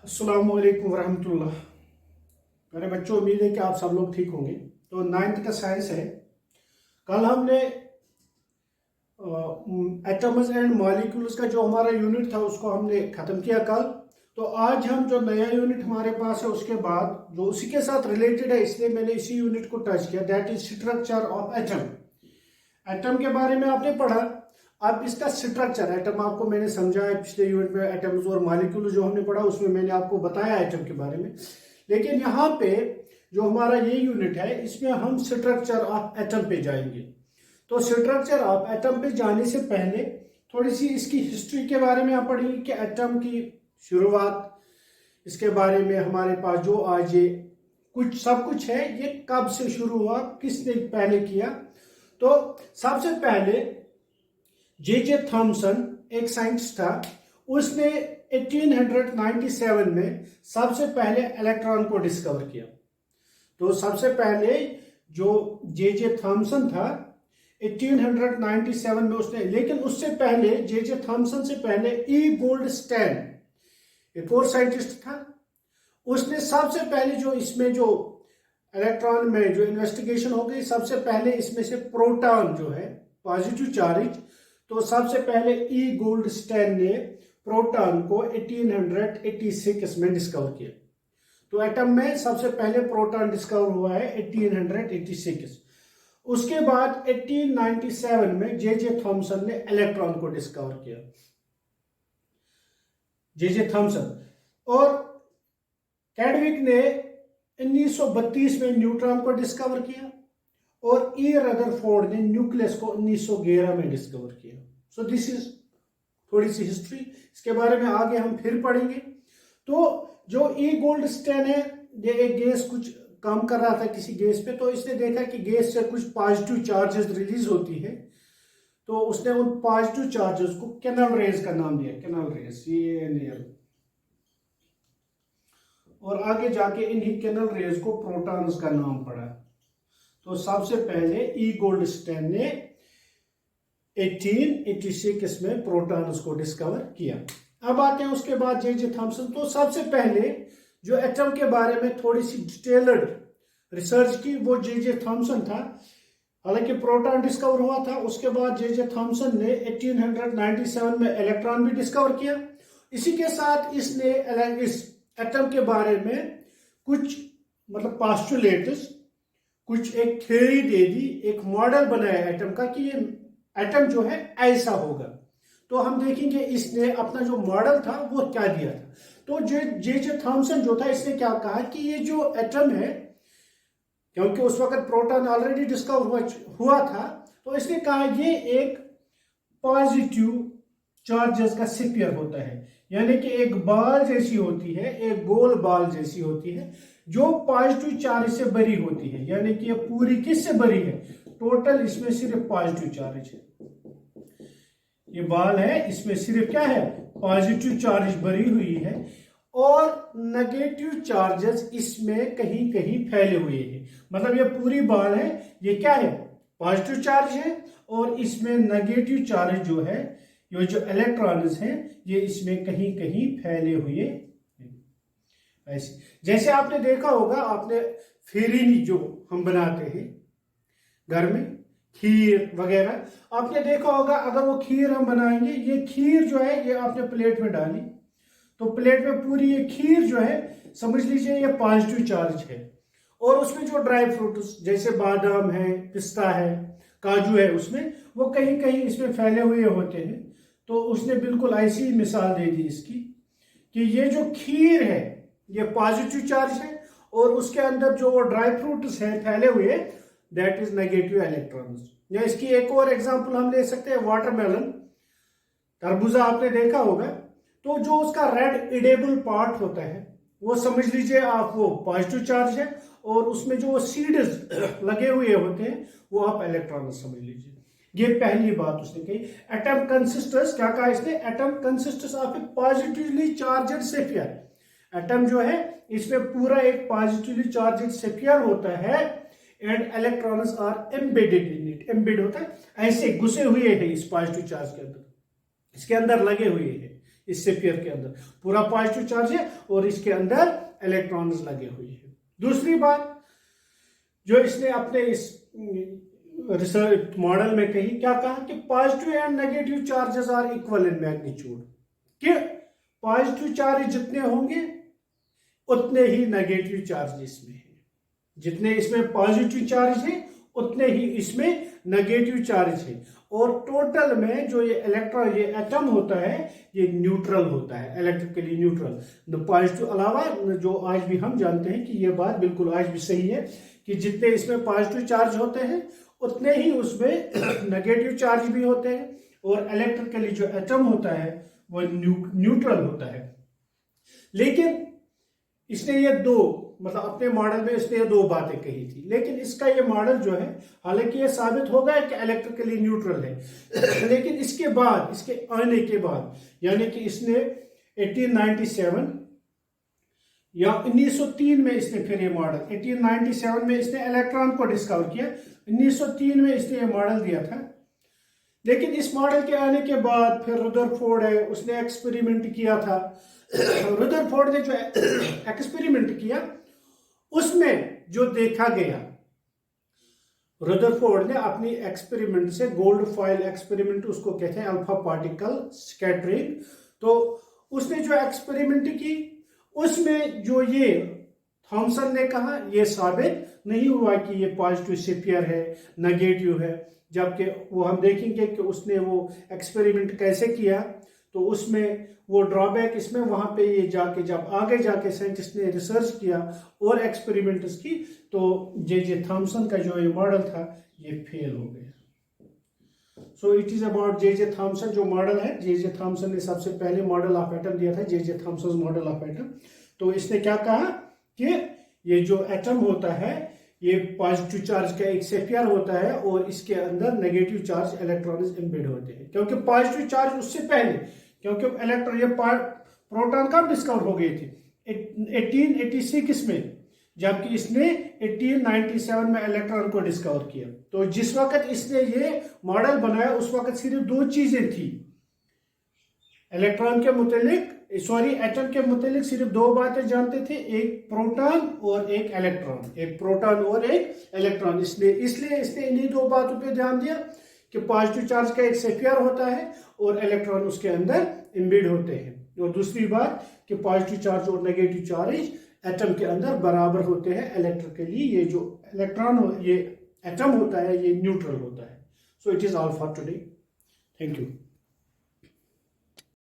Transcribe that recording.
अस्सलाम वालेकुम वरहमतुल्लाह। मेरे बच्चों, उम्मीद है कि आप सब लोग ठीक होंगे। तो नाइन्थ का साइंस है। कल हमने एटम्स एंड मॉलिक्यूल्स का जो हमारा यूनिट था उसको हमने ख़त्म किया कल। तो आज हम जो नया यूनिट हमारे पास है उसके बाद जो उसी के साथ रिलेटेड है, इसलिए मैंने इसी यूनिट को टच किया, that is structure of atom. Atom के बारे में आपने पढ़ा। अब इसका स्ट्रक्चर, एटम आपको मैंने समझाया पिछले यूनिट में, एटम्स और मॉलिक्यूल जो हमने पढ़ा उसमें मैंने आपको बताया एटम के बारे में। लेकिन यहाँ पे जो हमारा ये यूनिट है इसमें हम स्ट्रक्चर ऑफ एटम पे जाएंगे। तो स्ट्रक्चर ऑफ एटम पे जाने से पहले थोड़ी सी इसकी हिस्ट्री के बारे में आप पढ़ेंगे कि एटम की शुरुआत, इसके बारे में हमारे पास जो आज ये कुछ सब कुछ है ये कब से शुरू हुआ, किसने पहले किया। तो सबसे पहले जे थॉमसन एक साइंटिस्ट था, उसने 1897 में सबसे पहले इलेक्ट्रॉन को डिस्कवर किया। तो सबसे पहले जो जे थॉमसन था 1897 में उसने, लेकिन उससे पहले जे थॉमसन से पहले ई गोल्डस्टेन एक और साइंटिस्ट था, उसने सबसे पहले जो इसमें जो इलेक्ट्रॉन में जो इन्वेस्टिगेशन हो गई, सबसे पहले इसमें से प्रोटॉन जो है पॉजिटिव चार्ज, तो सबसे पहले ई गोल्डस्टेन ने प्रोटॉन को 1886 में डिस्कवर किया। तो एटम में सबसे पहले प्रोटॉन डिस्कवर हुआ है 1886। उसके बाद 1897 में जे थॉमसन ने इलेक्ट्रॉन को डिस्कवर किया, जे थॉमसन। और कैडविक ने 1932 में न्यूट्रॉन को डिस्कवर किया और ई रदरफोर्ड ने न्यूक्लियस को 1911 में डिस्कवर किया। सो दिस इज थोड़ी सी हिस्ट्री, इसके बारे में आगे हम फिर पढ़ेंगे। तो जो ई गोल्डस्टेन है, ये एक गैस कुछ काम कर रहा था किसी गैस पे, तो इसने देखा कि गैस से कुछ पॉजिटिव चार्जेस रिलीज होती है, तो उसने उन पॉजिटिव चार्जेस को कैनल रेज का नाम दिया, कैनल रेज, CANL। और आगे जाके इन्हीं कैनल रेज को प्रोटॉन्स का नाम पड़ा। तो सबसे पहले ई गोल्डस्टेन ने 1886 में प्रोटॉन्स को डिस्कवर किया। अब आते हैं उसके बाद जे थॉमसन। तो सबसे पहले जो एटम के बारे में थोड़ी सी डिटेल्ड रिसर्च की वो जे थॉमसन था। हालांकि प्रोटॉन डिस्कवर हुआ था, उसके बाद जे थॉमसन ने 1897 में इलेक्ट्रॉन भी डिस्कवर किया। इसी के साथ इसने इस एटम के बारे में कुछ मतलब पास्टुलेट्स, कुछ एक थ्योरी दे दी, एक मॉडल बनाया एटम का कि ये एटम जो है ऐसा होगा। तो हम देखेंगे इसने अपना जो मॉडल था वो क्या दिया था। तो जे थॉमसन जो था, इसने क्या कहा कि ये जो एटम है, क्योंकि उस वक्त प्रोटॉन ऑलरेडी डिस्कवर हुआ था, तो इसने कहा ये एक पॉजिटिव चार्जेस का स्फीयर होता है, यानी कि एक बॉल जैसी होती है, एक गोल बॉल जैसी होती है जो पॉजिटिव चार्ज से भरी होती है। यानी कि ये पूरी किससे भरी है, टोटल इसमें सिर्फ पॉजिटिव चार्ज है। ये बॉल है, इसमें सिर्फ क्या है, पॉजिटिव चार्ज भरी हुई है और नेगेटिव चार्जेस इसमें कहीं कहीं फैले हुए हैं। मतलब ये पूरी बॉल है, ये क्या है, पॉजिटिव चार्ज है और इसमें नेगेटिव चार्ज जो है, ये जो इलेक्ट्रॉन्स हैं ये इसमें कहीं कहीं फैले हुए हैं। ऐसे जैसे आपने देखा होगा, आपने फेरिनी जो हम बनाते हैं घर में, खीर वगैरह, आपने देखा होगा, अगर वो खीर हम बनाएंगे, ये खीर जो है ये आपने प्लेट में डाली, तो प्लेट में पूरी ये खीर जो है, समझ लीजिए ये पॉजिटिव चार्ज है। और उसमें जो ड्राई फ्रूट्स जैसे बादाम है, पिस्ता है, काजू है, उसमें वो कहीं कहीं इसमें फैले हुए होते हैं। तो उसने बिल्कुल ऐसी ही मिसाल दे दी इसकी कि ये जो खीर है ये पॉजिटिव चार्ज है और उसके अंदर जो वो ड्राई फ्रूट्स हैं फैले हुए, दैट इज नेगेटिव इलेक्ट्रॉन्स। या इसकी एक और एग्जांपल हम ले सकते हैं, वाटरमेलन, तरबूजा आपने देखा होगा, तो जो उसका रेड इडेबल पार्ट होता है वो समझ लीजिए आप वो पॉजिटिव चार्ज है और उसमें जो सीड्स लगे हुए होते हैं वो आप इलेक्ट्रॉन समझ लीजिए। ये पहली बात उसने कही। एटम कंसिस्टेंस, क्या कहा इसने, atom consistence of a positively charged sphere. Atom जो है इसमें पूरा एक पॉजिटिवली चार्जड स्फीयर होता है and electrons are embedded in it. Embed होता है ऐसे घुसे हुए हैं इस पॉजिटिव चार्ज के अंदर, इसके अंदर लगे हुए हैं, इस स्फीयर के अंदर पूरा पॉजिटिव चार्ज है और इसके अंदर इलेक्ट्रॉन्स लगे हुए हैं। दूसरी बात जो इसने अपने इस रिसर्च मॉडल में कही, क्या कहा कि positive and negative charges are equal in magnitude, कि पॉजिटिव चार्ज जितने होंगे उतने ही नेगेटिव चार्ज इसमें है, जितने इसमें पॉजिटिव चार्ज है उतने ही इसमें नेगेटिव चार्ज है। और टोटल में जो ये इलेक्ट्रॉन, ये एटम होता है, ये न्यूट्रल होता है, इलेक्ट्रिकली न्यूट्रल। पॉजिटिव अलावा जो आज भी हम जानते हैं कि ये बात बिल्कुल आज भी सही है कि जितने इसमें पॉजिटिव चार्ज होते हैं उतने ही उसमें नेगेटिव चार्ज भी होते हैं, और इलेक्ट्रिकली जो एटम होता है वो न्यूट्रल होता है। लेकिन इसने ये दो, मतलब अपने मॉडल में इसने ये दो बातें कही थी, लेकिन इसका ये मॉडल जो है, हालांकि ये साबित हो गया कि इलेक्ट्रिकली न्यूट्रल है, लेकिन इसके बाद, इसके आने के बाद, यानी कि इसने 1897 या 1903 में इसने फिर ये मॉडल, 1897 में इसने इलेक्ट्रॉन को डिस्कवर किया, 1903 में इसने ये मॉडल दिया था। लेकिन इस मॉडल के आने के बाद फिर रदरफोर्ड है, उसने एक्सपेरिमेंट किया था। रदरफोर्ड ने जो एक्सपेरिमेंट किया उसमें जो देखा गया, रदरफोर्ड ने अपनी एक्सपेरिमेंट से, गोल्ड फॉइल एक्सपेरिमेंट उसको कहते हैं, अल्फा पार्टिकल स्कैटरिंग, तो उसने जो एक्सपेरिमेंट की उसमें जो ये थॉमसन ने कहा, यह साबित नहीं हुआ कि ये पॉजिटिव स्फीयर है, नेगेटिव है। जबकि वो हम देखेंगे कि उसने वो एक्सपेरिमेंट कैसे किया, तो उसमें वो ड्रॉबैक इसमें वहां पे ये जाके, जब आगे जाके साइंटिस्ट ने रिसर्च किया और एक्सपेरिमेंट्स की, तो जे थॉमसन का जो ये मॉडल था ये फेल हो गया। So it is about J Thomson जो मॉडल है। जे थॉमसन ने सबसे पहले मॉडल ऑफ एटम दिया था, J Thomson model of atom. तो इसने क्या कहा कि ये जो एटम होता है ये पॉजिटिव चार्ज का एक स्फीयर होता है और इसके अंदर नेगेटिव चार्ज इलेक्ट्रॉन्स एम्बेड होते हैं। क्योंकि पॉजिटिव चार्ज उससे पहले, क्योंकि इलेक्ट्रॉन, ये प्रोटॉन कब डिस्कवर हो गए थे, 1886 में, जबकि इसने 1897 में इलेक्ट्रॉन को डिस्कवर किया। तो जिस वक्त इसने ये मॉडल बनाया उस वक्त सिर्फ दो चीजें थी इलेक्ट्रॉन के मुतालिक, सॉरी एटम के मुतालिक सिर्फ दो बातें जानते थे, एक प्रोटॉन और एक इलेक्ट्रॉन, एक प्रोटॉन और एक इलेक्ट्रॉन। इसलिए इसने इन्हीं दो बातों पे ध्यान दिया कि पॉजिटिव चार्ज का एक स्फीयर होता है और इलेक्ट्रॉन उसके अंदर एम्बेड होते हैं, और दूसरी बात कि पॉजिटिव चार्ज और नेगेटिव चार्ज एटम के अंदर बराबर होते हैं इलेक्ट्रिकली। ये जो इलेक्ट्रॉन, ये एटम होता है, ये न्यूट्रल होता है। So it is all for today. Thank you.